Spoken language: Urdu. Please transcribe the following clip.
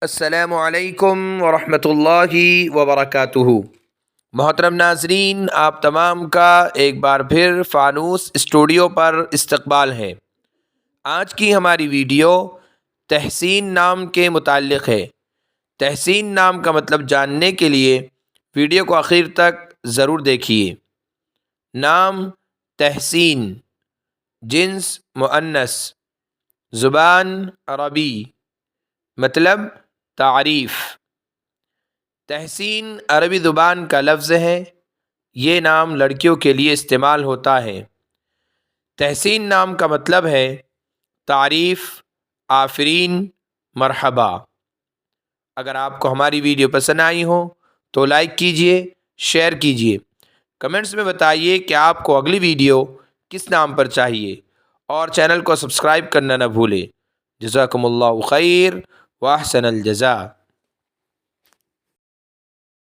السلام علیکم ورحمۃ اللہ وبرکاتہ۔ محترم ناظرین، آپ تمام کا ایک بار پھر فانوس اسٹوڈیو پر استقبال ہے۔ آج کی ہماری ویڈیو تحسین نام کے متعلق ہے۔ تحسین نام کا مطلب جاننے کے لیے ویڈیو کو آخر تک ضرور دیکھیے۔ نام تحسین، جنس مؤنث، زبان عربی، مطلب تعریف۔ تحسین عربی زبان کا لفظ ہے۔ یہ نام لڑکیوں کے لیے استعمال ہوتا ہے۔ تحسین نام کا مطلب ہے تعریف، آفرین، مرحبا۔ اگر آپ کو ہماری ویڈیو پسند آئی ہو تو لائک کیجئے، شیئر کیجئے، کمنٹس میں بتائیے کہ آپ کو اگلی ویڈیو کس نام پر چاہیے، اور چینل کو سبسکرائب کرنا نہ بھولیں۔ جزاکم اللہ خیر واحسن الجزاء۔